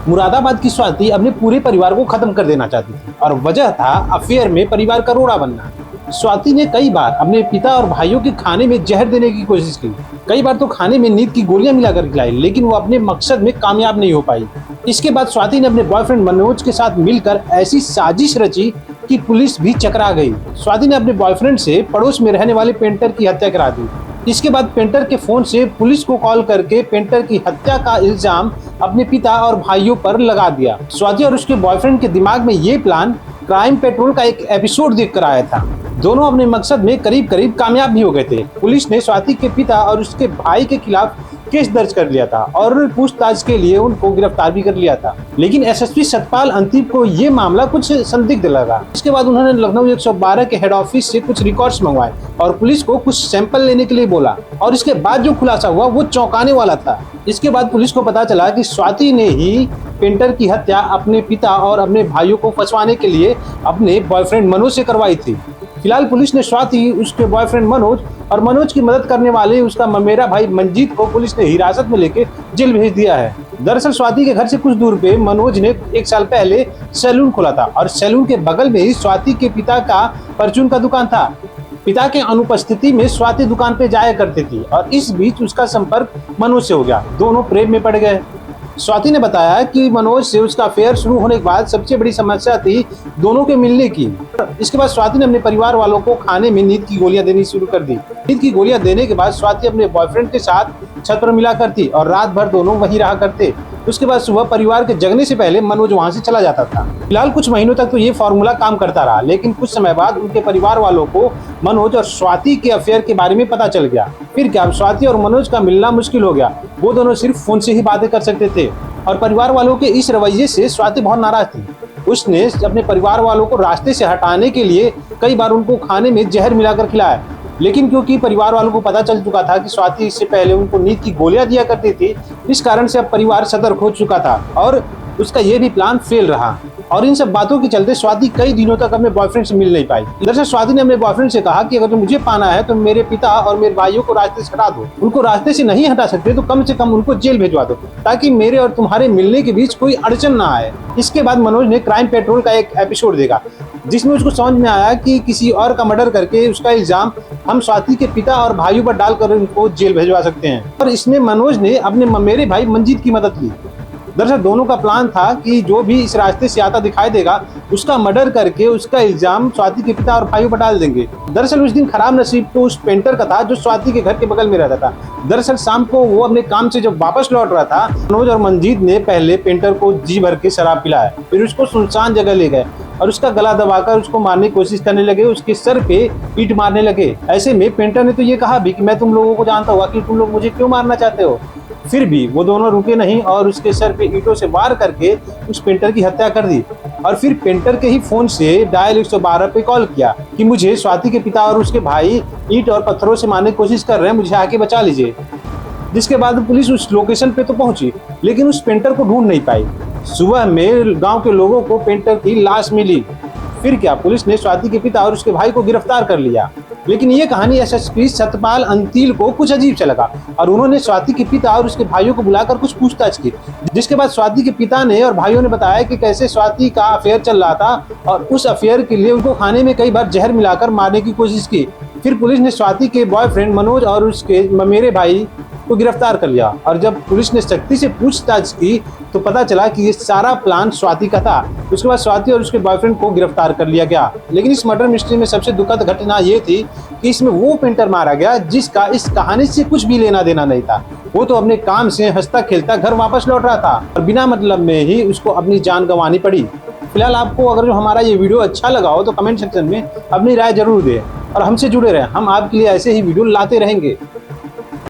मुरादाबाद की स्वाति अपने पूरे परिवार को खत्म कर देना चाहती थी और वजह था अफेयर में परिवार का रोड़ा बनना। स्वाति ने कई बार अपने पिता और भाइयों के खाने में जहर देने की कोशिश की। कई बार तो खाने में नींद की गोलियां मिलाकर खिलाई, लेकिन वो अपने मकसद में कामयाब नहीं हो पाई। इसके बाद स्वाति ने अपने बॉयफ्रेंड मनोज के साथ मिलकर ऐसी साजिश रची कि पुलिस भी चकरा गई। स्वाति ने अपने बॉयफ्रेंड से पड़ोस में रहने वाले पेंटर की हत्या करा दी। इसके बाद पेंटर के फोन से पुलिस को कॉल करके पेंटर की हत्या का इल्जाम अपने पिता और भाइयों पर लगा दिया। स्वाति और उसके बॉयफ्रेंड के दिमाग में ये प्लान क्राइम पेट्रोल का एक एपिसोड देखकर आया था। दोनों अपने मकसद में करीब करीब कामयाब भी हो गए थे। पुलिस ने स्वाति के पिता और उसके भाई के खिलाफ केस दर्ज कर लिया था और पूछताछ के लिए उनको गिरफ्तार भी कर लिया था। लेकिन एसएसपी सतपाल अंतिम को ये मामला कुछ संदिग्ध लगा। इसके बाद उन्होंने लखनऊ 112 के हेड ऑफिस से कुछ रिकॉर्ड्स मंगवाए और पुलिस को कुछ सैंपल लेने के लिए बोला और इसके बाद जो खुलासा हुआ वो चौंकाने वाला था। इसके बाद पुलिस को पता चला कि स्वाति ने ही पेंटर की हत्या अपने पिता और अपने भाइयों को फंसवाने के लिए अपने बॉयफ्रेंड मनोज से करवाई थी। फिलहाल पुलिस ने स्वाति, उसके बॉयफ्रेंड मनोज और मनोज की मदद करने वाले उसका ममेरा भाई मंजीत को पुलिस ने हिरासत में लेकर जेल भेज दिया है। दरअसल स्वाति के घर से कुछ दूर पे मनोज ने 1 साल पहले सैलून खोला था और सैलून के बगल में ही स्वाति के पिता का परचून का दुकान था। पिता के अनुपस्थिति में स्वाति दुकान पे जाया करती थी और इस बीच उसका संपर्क मनोज से हो गया। दोनों प्रेम में पड़ गए। स्वाति ने बताया कि मनोज से उसका अफेयर शुरू होने के बाद सबसे बड़ी समस्या थी दोनों के मिलने की। इसके बाद स्वाति ने अपने परिवार वालों को खाने में नींद की गोलियां देनी शुरू कर दी। नींद की गोलियां देने के बाद स्वाति अपने बॉयफ्रेंड के साथ छत पर मिला करती और रात भर दोनों वहीं रहा करते। उसके बाद सुबह परिवार के जगने से पहले मनोज वहां से चला जाता था। फिलहाल कुछ महीनों तक तो ये फॉर्मूला काम करता रहा, लेकिन कुछ समय बाद उनके परिवार वालों को मनोज और स्वाति के अफेयर के बारे में पता चल गया। फिर क्या, स्वाति और मनोज का मिलना मुश्किल हो गया। वो दोनों सिर्फ फोन से ही बातें कर सकते थे और परिवार वालों के इस रवैये से स्वाति बहुत नाराज थी। उसने अपने परिवार वालों को रास्ते से हटाने के लिए कई बार उनको खाने में जहर मिलाकर खिलाया, लेकिन क्योंकि परिवार वालों को पता चल चुका था कि स्वाति इससे पहले उनको नींद की गोलियां दिया करती थी, इस कारण से अब परिवार सतर्क हो चुका था और उसका ये भी प्लान फेल रहा। और इन सब बातों के चलते स्वाति कई दिनों तक अपने बॉयफ्रेंड से मिल नहीं पाई। दरअसल स्वाति ने अपने बॉयफ्रेंड से कहा कि अगर मुझे पाना है तो मेरे पिता और मेरे भाइयों को रास्ते से हटा दो। उनको रास्ते से नहीं हटा सकते तो कम से कम उनको जेल भिजवा दो, ताकि मेरे और तुम्हारे मिलने के बीच कोई अड़चन ना आए। इसके बाद मनोज ने क्राइम पेट्रोल का एक एपिसोड देखा, जिसमें उसको समझ में आया कि किसी और का मर्डर करके उसका इल्जाम हम स्वाति के पिता और भाइयों पर डालकर उनको जेल भिजवा सकते हैं। और इसमें मनोज ने अपने ममेरे भाई मंजीत की मदद ली। दरअसल दोनों का प्लान था कि जो भी इस रास्ते से आता दिखाई देगा उसका मर्डर करके उसका इल्जाम स्वाति के पिता और भाइयों पर डाल देंगे। दरअसल उस दिन खराब नसीब तो उस पेंटर का था जो स्वाति के घर के बगल में रहता था। दरअसल शाम को वो अपने काम से जब वापस लौट रहा था, मनोज और मंजीत ने पहले पेंटर को जी भर के शराब पिलाया, फिर उसको सुनसान जगह ले गए और उसका गला दबाकर उसको मारने की कोशिश करने लगे। उसके सर पे ईंट मारने लगे। ऐसे में पेंटर ने तो ये कहा भी कि मैं तुम लोगों को जानता हूँ कि तुम लोग मुझे क्यों मारना चाहते हो। फिर भी वो दोनों रुके नहीं और उसके सर पे ईंटों से वार करके उस पेंटर की हत्या कर दी। और फिर पेंटर के ही फोन से डायल 112 पे कॉल किया कि मुझे स्वाति के पिता और उसके भाई ईंट और पत्थरों से मारने की कोशिश कर रहे हैं, मुझे आके बचा लीजिए। जिसके बाद पुलिस उस लोकेशन पे तो पहुंची, लेकिन उस पेंटर को ढूंढ नहीं पाई। सुबह में गाँव के लोगों को पेंटर की लाश मिली। फिर क्या, पुलिस ने स्वाति के पिता और उसके भाई को गिरफ्तार कर लिया। लेकिन ये कहानी एसएसपी सतपाल अंतिल को कुछ अजीब सा लगा और उन्होंने स्वाति के पिता और उसके भाइयों को बुलाकर कुछ पूछताछ की। जिसके बाद स्वाति के पिता ने और भाइयों ने बताया कि कैसे स्वाति का अफेयर चल रहा था और उस अफेयर के लिए उनको खाने में कई बार जहर मिलाकर मारने की कोशिश की। फिर पुलिस ने स्वाति के बॉयफ्रेंड मनोज और उसके ममेरे भाई को गिरफ्तार कर लिया और जब पुलिस ने सख्ती से पूछताछ की तो पता चला कि ये सारा प्लान स्वाति का था। उसके बाद स्वाति और उसके बॉयफ्रेंड को गिरफ्तार कर लिया गया। लेकिन इस मर्डर मिस्ट्री में सबसे दुखद घटना ये थी कि इसमें वो पेंटर मारा गया जिसका इस कहानी से कुछ भी लेना देना नहीं था। वो तो अपने काम से हंसता खेलता घर वापस लौट रहा था और बिना मतलब में ही उसको अपनी जान गंवानी पड़ी। फिलहाल आपको अगर जो हमारा ये वीडियो अच्छा लगा हो तो कमेंट सेक्शन में अपनी राय जरूर दें और हमसे जुड़े रहें। हम आपके लिए ऐसे ही वीडियो लाते रहेंगे।